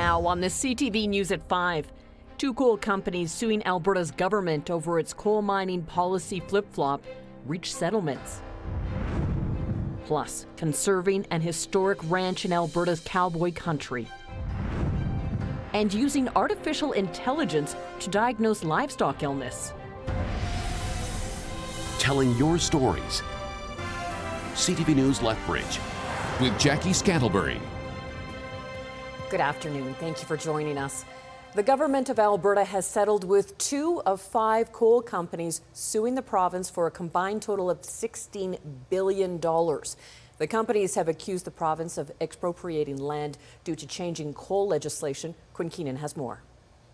Now on the CTV News at 5, two coal companies suing Alberta's government over its coal mining policy flip-flop reach settlements. Plus, conserving an historic ranch in Alberta's cowboy country. And using artificial intelligence to diagnose livestock illness. Telling your stories. CTV News Lethbridge with Jackie Scantlebury. Good afternoon. Thank you for joining us. The government of Alberta has settled with 2 of 5 coal companies suing the province for a combined total of $16 billion. The companies have accused the province of expropriating land due to changing coal legislation. Quinn Keenan has more.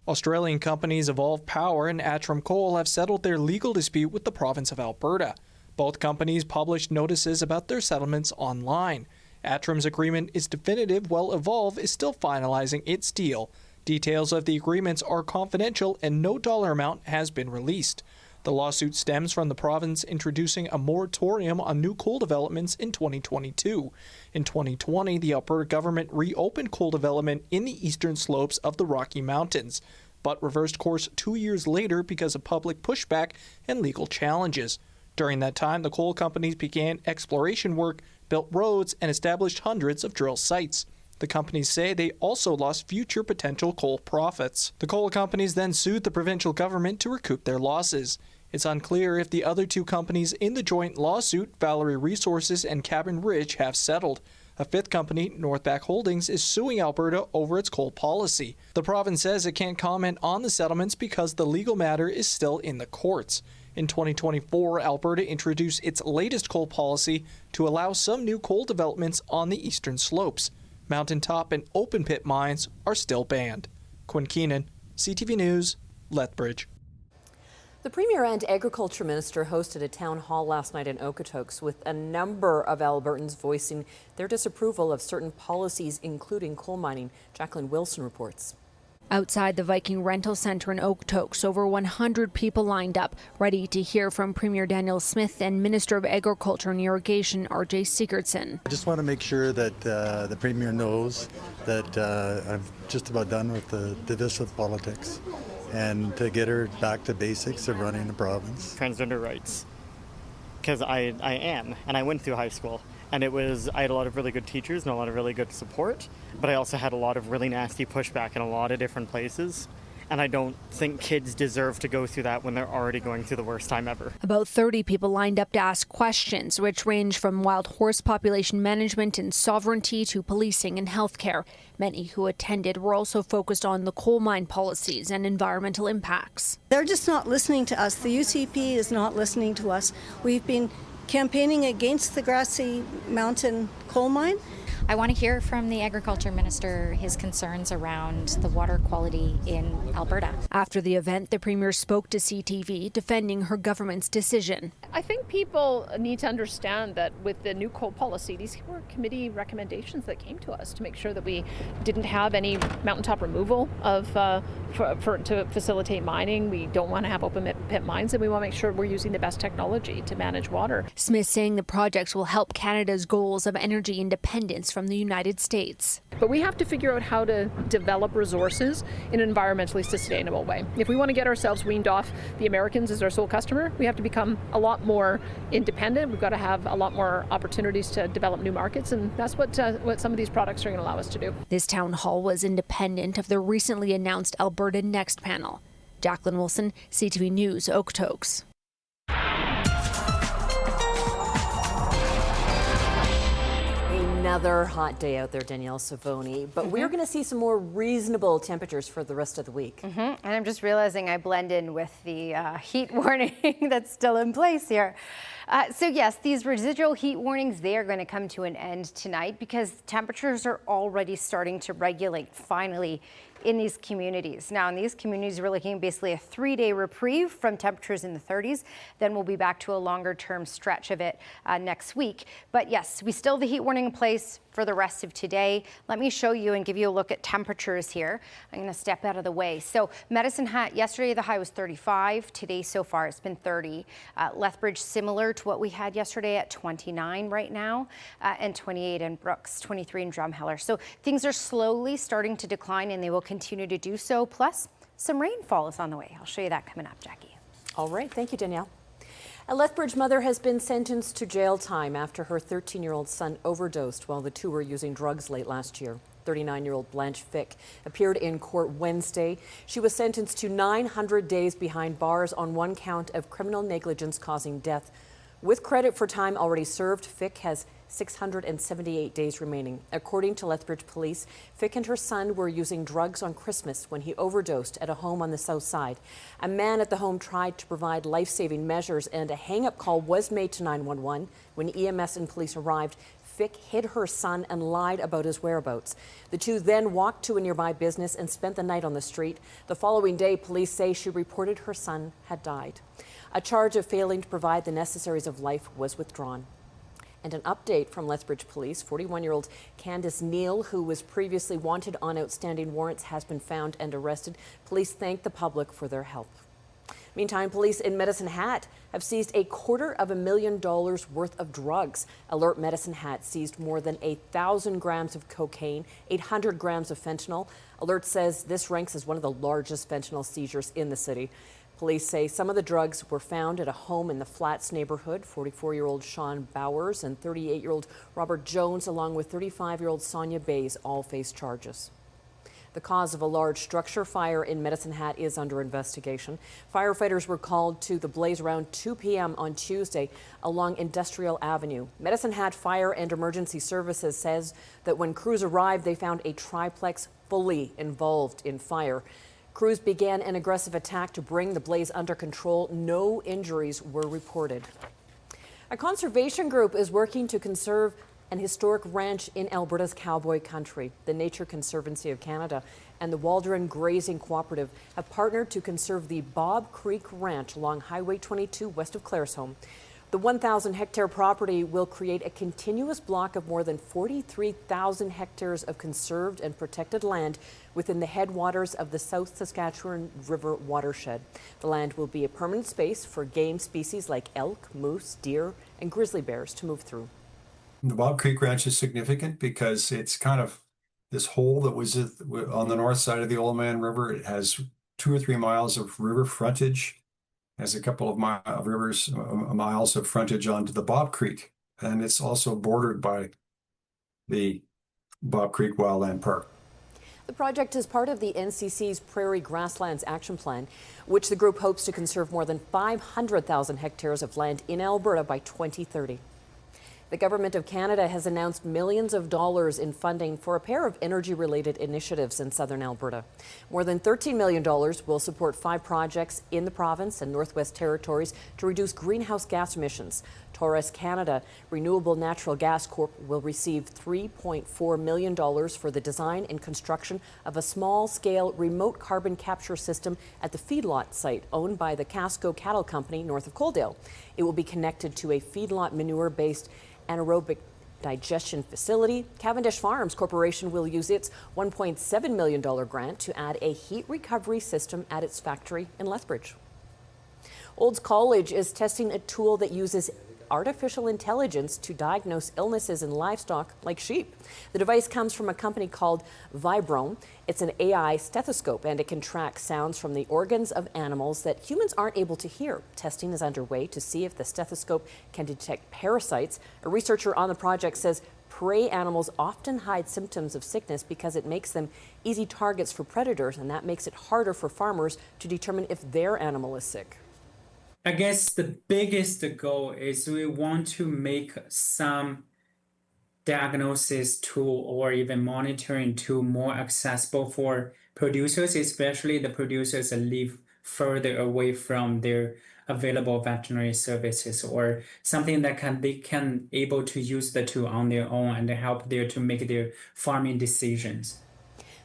Australian companies Evolve Power and Atrum Coal have settled their legal dispute with the province of Alberta. Both companies published notices about their settlements online. Atrum's agreement is definitive, while Evolve is still finalizing its deal. Details of the agreements are confidential and no dollar amount has been released. The lawsuit stems from the province introducing a moratorium on new coal developments in 2022. In 2020, the Alberta government reopened coal development in the eastern slopes of the Rocky Mountains, but reversed course 2 years later because of public pushback and legal challenges. During that time, the coal companies began exploration work, built roads, and established hundreds of drill sites. The companies say they also lost future potential coal profits. The coal companies then sued the provincial government to recoup their losses. It's unclear if the other 2 companies in the joint lawsuit, Valerie Resources and Cabin Ridge, have settled. A 5th company, Northback Holdings, is suing Alberta over its coal policy. The province says it can't comment on the settlements because the legal matter is still in the courts. In 2024, Alberta introduced its latest coal policy to allow some new coal developments on the eastern slopes. Mountaintop and open pit mines are still banned. Quinn Keenan, CTV News, Lethbridge. The Premier and Agriculture Minister hosted a town hall last night in Okotoks with a number of Albertans voicing their disapproval of certain policies, including coal mining. Jacqueline Wilson reports. Outside the Viking Rental Centre in Okotoks, over 100 people lined up, ready to hear from Premier Daniel Smith and Minister of Agriculture and Irrigation R.J. Sigurdsson. I just want to make sure that the Premier knows that I'm just about done with the divisive politics and to get her back to basics of running the province. Transgender rights, because I am, and I went through high school. And I had a lot of really good teachers and a lot of really good support, but I also had a lot of really nasty pushback in a lot of different places. And I don't think kids deserve to go through that when they're already going through the worst time ever. About 30 people lined up to ask questions, which range from wild horse population management and sovereignty to policing and healthcare. Many who attended were also focused on the coal mine policies and environmental impacts. They're just not listening to us. The UCP is not listening to us. We've been campaigning against the Grassy Mountain coal mine. I want to hear from the Agriculture Minister his concerns around the water quality in Alberta. After the event, the Premier spoke to CTV, defending her government's decision. I think people need to understand that with the new coal policy, these were committee recommendations that came to us to make sure that we didn't have any mountaintop removal to facilitate mining. We don't want to have open pit mines, and we want to make sure we're using the best technology to manage water. Smith saying the projects will help Canada's goals of energy independence from the United States. But we have to figure out how to develop resources in an environmentally sustainable way. If we want to get ourselves weaned off the Americans as our sole customer, we have to become a lot more independent. We've got to have a lot more opportunities to develop new markets, and that's what some of these products are going to allow us to do. This town hall was independent of the recently announced Alberta Next panel. Jacqueline Wilson, CTV News, Okotoks. Another hot day out there, Danielle Savoni, but we're going to see some more reasonable temperatures for the rest of the week. And I'm just realizing I blend in with the heat warning that's still in place here. So yes, these residual heat warnings, they are going to come to an end tonight because temperatures are already starting to regulate finally in these communities. Now in these communities, we're looking at basically a 3-day reprieve from temperatures in the 30s. Then we'll be back to a longer term stretch of it next week. But yes, we still have the heat warning in place for the rest of today. Let me show you and give you a look at temperatures here. I'm going to step out of the way. So Medicine Hat, yesterday the high was 35. Today so far it's been 30. Lethbridge similar to what we had yesterday at 29 right now, and 28 in Brooks, 23 in Drumheller. So things are slowly starting to decline and they will continue to do so. Plus some rainfall is on the way. I'll show you that coming up, Jackie. All right. Thank you, Danielle. A Lethbridge mother has been sentenced to jail time after her 13-year-old son overdosed while the two were using drugs late last year. 39-year-old Blanche Fick appeared in court Wednesday. She was sentenced to 900 days behind bars on one count of criminal negligence causing death. With credit for time already served, Fick has 678 days remaining. According to Lethbridge police, Fick and her son were using drugs on Christmas when he overdosed at a home on the south side. A man at the home tried to provide life-saving measures and a hang-up call was made to 911. When EMS and police arrived, Fick hid her son and lied about his whereabouts. The two then walked to a nearby business and spent the night on the street. The following day, police say she reported her son had died. A charge of failing to provide the necessaries of life was withdrawn. And an update from Lethbridge Police, 41-year-old Candace Neal, who was previously wanted on outstanding warrants, has been found and arrested. Police thank the public for their help. Meantime, police in Medicine Hat have seized $250,000 worth of drugs. Alert Medicine Hat seized more than 1,000 grams of cocaine, 800 grams of fentanyl. Alert says this ranks as one of the largest fentanyl seizures in the city. Police say some of the drugs were found at a home in the Flats neighborhood. 44-year-old Sean Bowers and 38-year-old Robert Jones, along with 35-year-old Sonia Bays, all face charges. The cause of a large structure fire in Medicine Hat is under investigation. Firefighters were called to the blaze around 2 p.m. on Tuesday along Industrial Avenue. Medicine Hat Fire and Emergency Services says that when crews arrived, they found a triplex fully involved in fire. Crews began an aggressive attack to bring the blaze under control. No injuries were reported. A conservation group is working to conserve an historic ranch in Alberta's cowboy country. The Nature Conservancy of Canada and the Waldron Grazing Cooperative have partnered to conserve the Bob Creek Ranch along Highway 22 west of Claresholm. The 1,000-hectare property will create a continuous block of more than 43,000 hectares of conserved and protected land within the headwaters of the South Saskatchewan River watershed. The land will be a permanent space for game species like elk, moose, deer, and grizzly bears to move through. The Bob Creek Ranch is significant because it's kind of this hole that was on the north side of the Old Man River. It has 2 or 3 miles of river frontage, has a couple of miles of frontage onto the Bob Creek, and it's also bordered by the Bob Creek Wildland Park. The project is part of the NCC's Prairie Grasslands Action Plan, which the group hopes to conserve more than 500,000 hectares of land in Alberta by 2030. The Government of Canada has announced millions of dollars in funding for a pair of energy-related initiatives in southern Alberta. More than $13 million will support 5 projects in the province and Northwest Territories to reduce greenhouse gas emissions. Taurus Canada Renewable Natural Gas Corp will receive $3.4 million for the design and construction of a small-scale remote carbon capture system at the feedlot site owned by the Casco Cattle Company north of Coaldale. It will be connected to a feedlot manure-based anaerobic digestion facility. Cavendish Farms Corporation will use its $1.7 million grant to add a heat recovery system at its factory in Lethbridge. Olds College is testing a tool that uses artificial intelligence to diagnose illnesses in livestock like sheep. The device comes from a company called Vibrome. It's an AI stethoscope and it can track sounds from the organs of animals that humans aren't able to hear. Testing is underway to see if the stethoscope can detect parasites. A researcher on the project says prey animals often hide symptoms of sickness because it makes them easy targets for predators, and that makes it harder for farmers to determine if their animal is sick. I guess the biggest goal is we want to make some diagnosis tool or even monitoring tool more accessible for producers, especially the producers that live further away from their available veterinary services, or something that they can able to use the tool on their own and help there to make their farming decisions.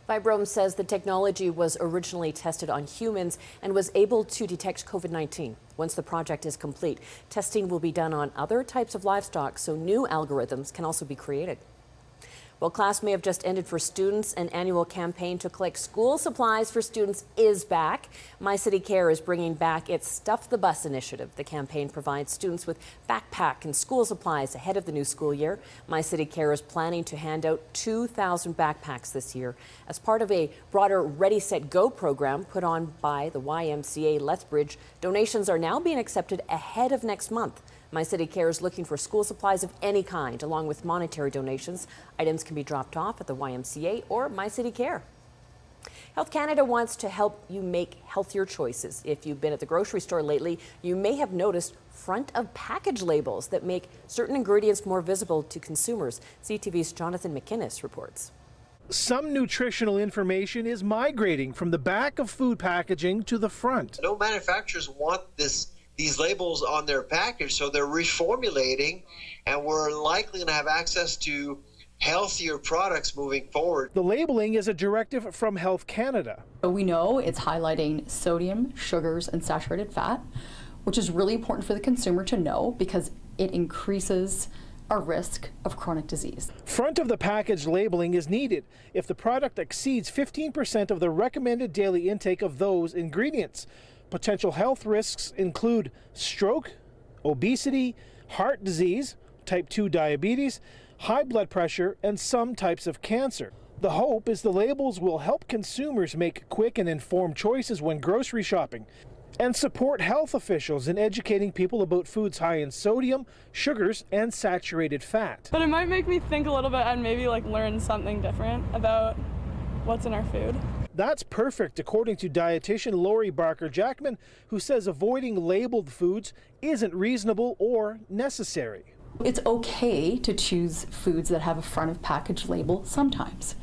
Vibrome says the technology was originally tested on humans and was able to detect COVID-19. Once the project is complete, testing will be done on other types of livestock, so new algorithms can also be created. Well, class may have just ended for students. An annual campaign to collect school supplies for students is back. My City Care is bringing back its Stuff the Bus initiative. The campaign provides students with backpack and school supplies ahead of the new school year. My City Care is planning to hand out 2,000 backpacks this year as part of a broader Ready, Set, Go program put on by the YMCA Lethbridge. Donations are now being accepted ahead of next month. My City Care is looking for school supplies of any kind, along with monetary donations. Items can be dropped off at the YMCA or My City Care. Health Canada wants to help you make healthier choices. If you've been at the grocery store lately, you may have noticed front of package labels that make certain ingredients more visible to consumers. CTV's Jonathan McInnes reports. Some nutritional information is migrating from the back of food packaging to the front. No manufacturers want these labels on their package, so they're reformulating, and we're likely going to have access to healthier products moving forward. The labeling is a directive from Health Canada. We know it's highlighting sodium, sugars, and saturated fat, which is really important for the consumer to know because it increases our risk of chronic disease. Front of the package labeling is needed if the product exceeds 15% of the recommended daily intake of those ingredients. Potential health risks include stroke, obesity, heart disease, type 2 diabetes, high blood pressure, and some types of cancer. The hope is the labels will help consumers make quick and informed choices when grocery shopping and support health officials in educating people about foods high in sodium, sugars, and saturated fat. But it might make me think a little bit and maybe learn something different about what's in our food. That's perfect, according to dietitian Lori Barker-Jackman, who says avoiding labeled foods isn't reasonable or necessary. It's okay to choose foods that have a front of package label sometimes.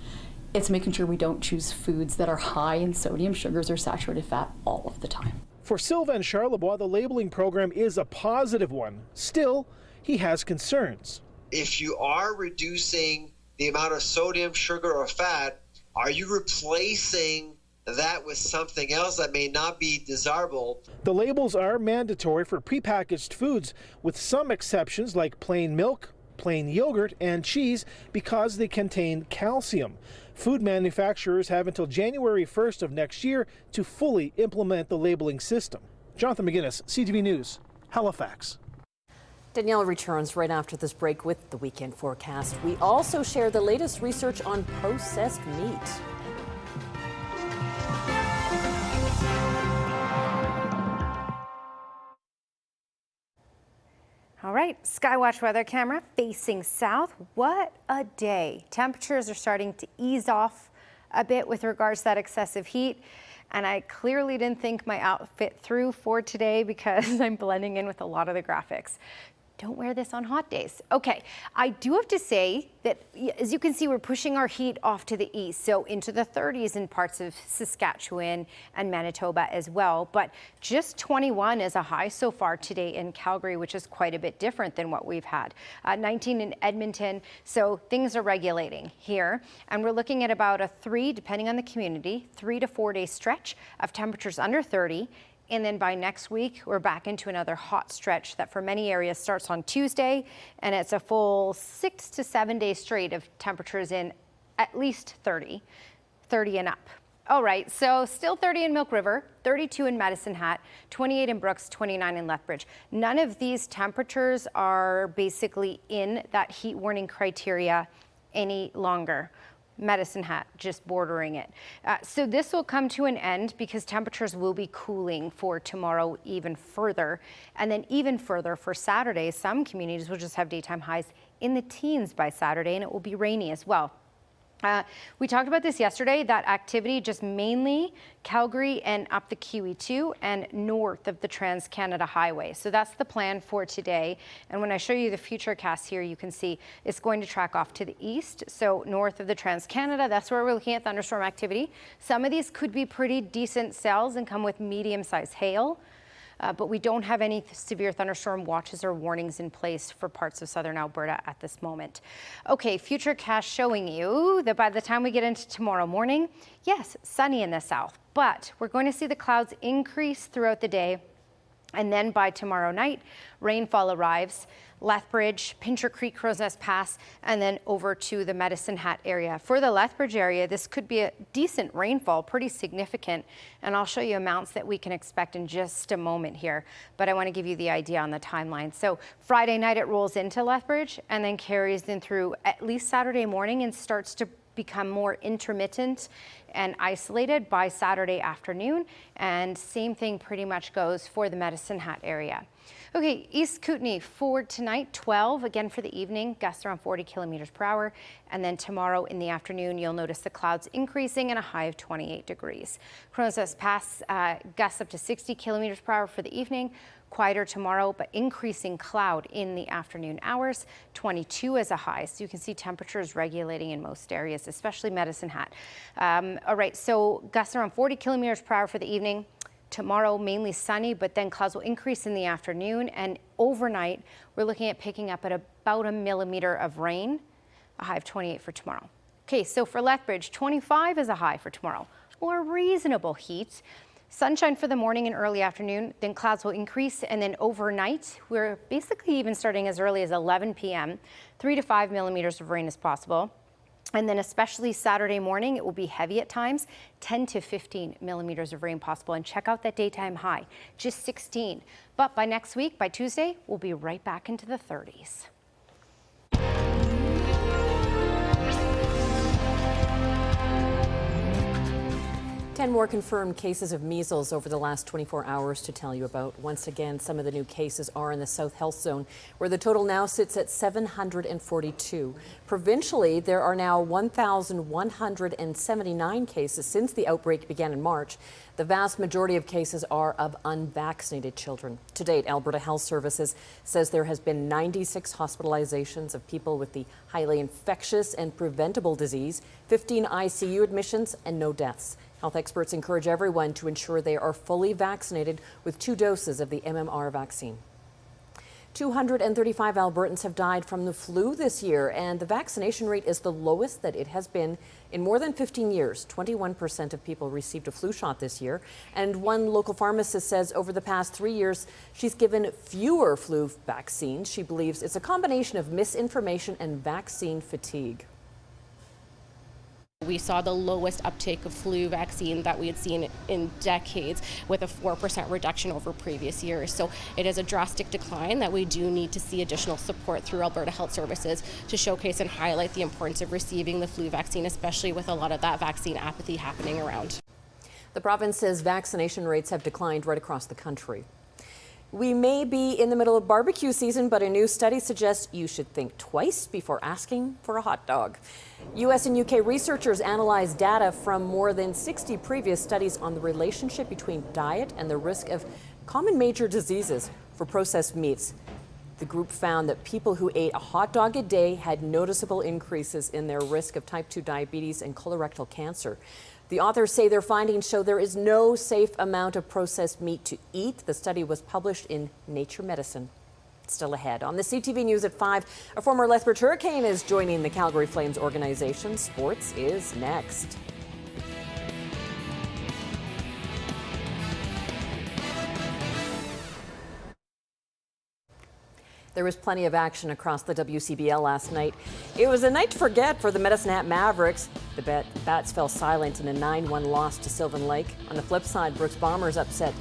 It's making sure we don't choose foods that are high in sodium, sugars, or saturated fat all of the time. For Sylvain Charlebois, the labeling program is a positive one. Still, he has concerns. If you are reducing the amount of sodium, sugar, or fat, are you replacing that with something else that may not be desirable? The labels are mandatory for prepackaged foods, with some exceptions like plain milk, plain yogurt, and cheese because they contain calcium. Food manufacturers have until January 1st of next year to fully implement the labeling system. Jonathan McInnes, CTV News, Halifax. Danielle returns right after this break with the weekend forecast. We also share the latest research on processed meat. All right, Skywatch weather camera facing south. What a day. Temperatures are starting to ease off a bit with regards to that excessive heat. And I clearly didn't think my outfit through for today because I'm blending in with a lot of the graphics. Don't wear this on hot days. Okay, I do have to say that, as you can see, we're pushing our heat off to the east, so into the 30s in parts of Saskatchewan and Manitoba as well. But just 21 is a high so far today in Calgary, which is quite a bit different than what we've had. 19 in Edmonton, so things are regulating here. And we're looking at about a 3, depending on the community, 3 to 4 day stretch of temperatures under 30. And then by next week, we're back into another hot stretch that for many areas starts on Tuesday, and it's a full 6 to 7 days straight of temperatures in at least 30 and up. All right, so still 30 in Milk River, 32 in Medicine Hat, 28 in Brooks, 29 in Lethbridge. None of these temperatures are basically in that heat warning criteria any longer. Medicine Hat just bordering it. So this will come to an end because temperatures will be cooling for tomorrow even further. And then even further for Saturday, some communities will just have daytime highs in the teens by Saturday, and it will be rainy as well. We talked about this yesterday, that activity just mainly Calgary and up the QE2 and north of the Trans-Canada Highway. So that's the plan for today. And when I show you the future cast here, you can see it's going to track off to the east. So north of the Trans-Canada, that's where we're looking at thunderstorm activity. Some of these could be pretty decent cells and come with medium-sized hail. But we don't have any severe thunderstorm watches or warnings in place for parts of southern Alberta at this moment. Okay, future cast showing you that by the time we get into tomorrow morning, yes, sunny in the south, but we're going to see the clouds increase throughout the day. And then by tomorrow night, rainfall arrives. Lethbridge, Pincher Creek, Crow's Nest Pass, and then over to the Medicine Hat area. For the Lethbridge area, this could be a decent rainfall, pretty significant, and I'll show you amounts that we can expect in just a moment here, but I want to give you the idea on the timeline. So Friday night it rolls into Lethbridge and then carries in through at least Saturday morning and starts to become more intermittent and isolated by Saturday afternoon, and same thing pretty much goes for the Medicine Hat area. Okay, East Kootenay for tonight, 12, again for the evening, gusts around 40 kilometers per hour. And then tomorrow in the afternoon, you'll notice the clouds increasing and a high of 28 degrees. Crow's Nest Pass, gusts up to 60 kilometers per hour for the evening. Quieter tomorrow, but increasing cloud in the afternoon hours, 22 as a high. So you can see temperatures regulating in most areas, especially Medicine Hat. All right, so gusts around 40 kilometers per hour for the evening. Tomorrow, mainly sunny, but then clouds will increase in the afternoon, and overnight, we're looking at picking up at about a millimeter of rain, a high of 28 for tomorrow. Okay, so for Lethbridge, 25 is a high for tomorrow, or reasonable heat. Sunshine for the morning and early afternoon, then clouds will increase, and then overnight, we're basically even starting as early as 11 p.m., 3 to 5 millimeters of rain is possible. And then especially Saturday morning, it will be heavy at times, 10 to 15 millimeters of rain possible. And check out that daytime high, just 16. But by next week, by Tuesday, we'll be right back into the 30s. 10 more confirmed cases of measles over the last 24 hours to tell you about. Once again, some of the new cases are in the South Health Zone, where the total now sits at 742. Provincially, there are now 1,179 cases since the outbreak began in March. The vast majority of cases are of unvaccinated children. To date, Alberta Health Services says there has been 96 hospitalizations of people with the highly infectious and preventable disease, 15 ICU admissions, and no deaths. Health experts encourage everyone to ensure they are fully vaccinated with 2 doses of the MMR vaccine. 235 Albertans have died from the flu this year, and the vaccination rate is the lowest that it has been in more than 15 years. 21% of people received a flu shot this year, and one local pharmacist says over the past 3 years, she's given fewer flu vaccines. She believes it's a combination of misinformation and vaccine fatigue. We saw the lowest uptake of flu vaccine that we had seen in decades, with a 4% reduction over previous years. So it is a drastic decline that we do need to see additional support through Alberta Health Services to showcase and highlight the importance of receiving the flu vaccine, especially with a lot of that vaccine apathy happening around. The province says vaccination rates have declined right across the country. We may be in the middle of barbecue season, but a new study suggests you should think twice before asking for a hot dog. U.S. and U.K. researchers analyzed data from more than 60 previous studies on the relationship between diet and the risk of common major diseases for processed meats. The group found that people who ate a hot dog a day had noticeable increases in their risk of type 2 diabetes and colorectal cancer. The authors say their findings show there is no safe amount of processed meat to eat. The study was published in Nature Medicine. Still ahead. On the CTV News at 5, a former Lethbridge Hurricane is joining the Calgary Flames organization. Sports is next. There was plenty of action across the WCBL last night. It was a night to forget for the Medicine Hat Mavericks. The Bats fell silent in a 9-1 loss to Sylvan Lake. On the flip side, Brooks Bombers upset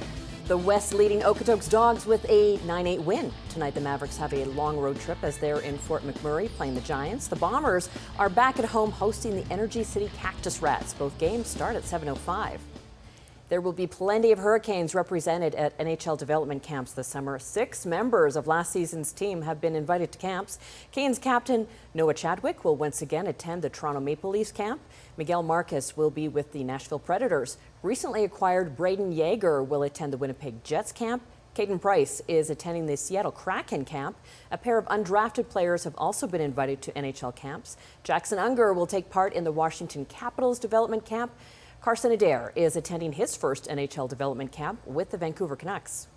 the West leading Okotoks Dogs with a 9-8 win. Tonight, the Mavericks have a long road trip as they're in Fort McMurray playing the Giants. The Bombers are back at home hosting the Energy City Cactus Rats. Both games start at 7:05. There will be plenty of Hurricanes represented at NHL development camps this summer. 6 members of last season's team have been invited to camps. Canes captain Noah Chadwick will once again attend the Toronto Maple Leafs camp. Miguel Marcus will be with the Nashville Predators. Recently acquired Braden Yeager will attend the Winnipeg Jets camp. Caden Price is attending the Seattle Kraken camp. A pair of undrafted players have also been invited to NHL camps. Jackson Unger will take part in the Washington Capitals development camp. Carson Adair is attending his first NHL development camp with the Vancouver Canucks.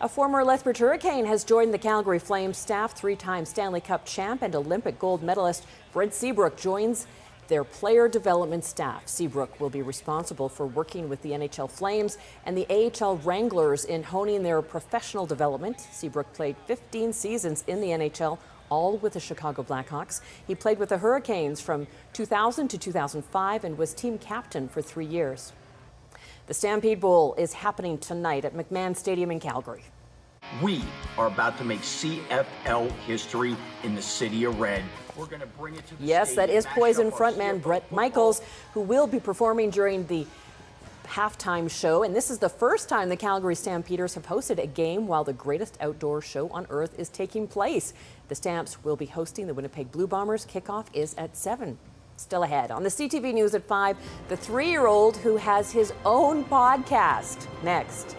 A former Lethbridge Hurricane has joined the Calgary Flames staff. 3-time Stanley Cup champ and Olympic gold medalist Brent Seabrook joins their player development staff. Seabrook will be responsible for working with the NHL Flames and the AHL Wranglers in honing their professional development. Seabrook played 15 seasons in the NHL, all with the Chicago Blackhawks. He played with the Hurricanes from 2000 to 2005 and was team captain for 3 years. The Stampede Bowl is happening tonight at McMahon Stadium in Calgary. We are about to make CFL history in the City of Red. We're going to bring it to the Yes, that is stadium, Poison mash up our frontman CFL Brett Michaels, who will be performing during the halftime show. And this is the first time the Calgary Stampeders have hosted a game while the greatest outdoor show on earth is taking place. The Stamps will be hosting the Winnipeg Blue Bombers. Kickoff is at 7. Still ahead. On the CTV News at 5, the 3-year-old who has his own podcast. Next.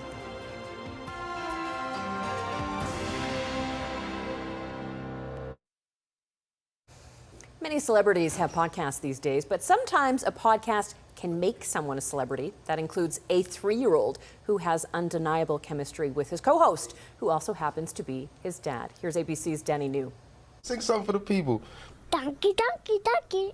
Many celebrities have podcasts these days, but sometimes a podcast can make someone a celebrity. That includes a 3-year-old who has undeniable chemistry with his co-host, who also happens to be his dad. Here's ABC's Danny New. Sing something for the people. Donkey, donkey, donkey.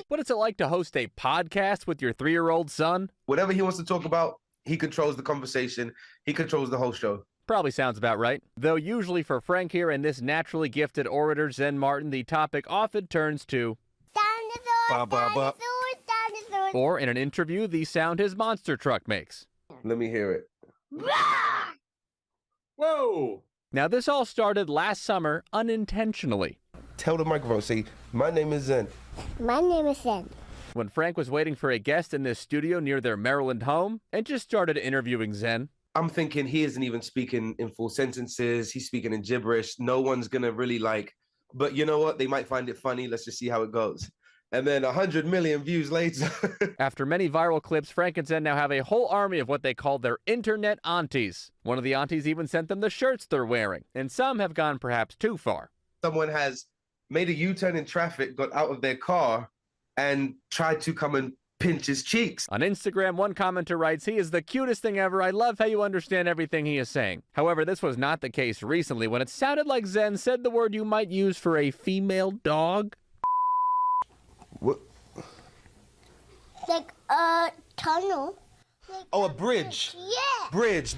What is it like to host a podcast with your 3-year-old son? Whatever he wants to talk about, he controls the conversation. He controls the whole show. Probably sounds about right. Though usually for Frank here and this naturally gifted orator, Zen Martin, the topic often turns to Dinosaurs. Or in an interview, the sound his monster truck makes. Let me hear it. Whoa! Now this all started last summer unintentionally. Tell the microphone, say, my name is Zen. My name is Zen. When Frank was waiting for a guest in this studio near their Maryland home and just started interviewing Zen. I'm thinking he isn't even speaking in full sentences. He's speaking in gibberish. No one's going to really but you know what? They might find it funny. Let's just see how it goes. And then 100 million views later. After many viral clips, Frank and Zen now have a whole army of what they call their internet aunties. One of the aunties even sent them the shirts they're wearing. And some have gone perhaps too far. Someone has made a U-turn in traffic, got out of their car, and tried to come and pinch his cheeks. On Instagram, one commenter writes, "He is the cutest thing ever. I love how you understand everything he is saying." However, this was not the case recently when it sounded like Zen said the word you might use for a female dog. What? Like a tunnel. Like a bridge. Yeah. Bridge.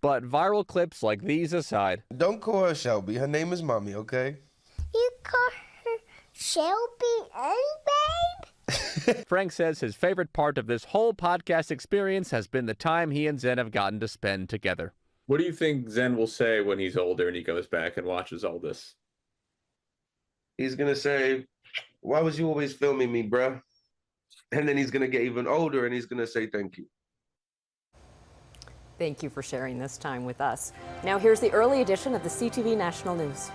But viral clips like these aside. Don't call her Shelby. Her name is Mommy, okay? You call her Shelby and babe? Frank says his favorite part of this whole podcast experience has been the time he and Zen have gotten to spend together. What do you think Zen will say when he's older and he goes back and watches all this? He's going to say, why was you always filming me, bruh? And then he's going to get even older and he's going to say thank you. Thank you for sharing this time with us. Now here's the early edition of the CTV National News.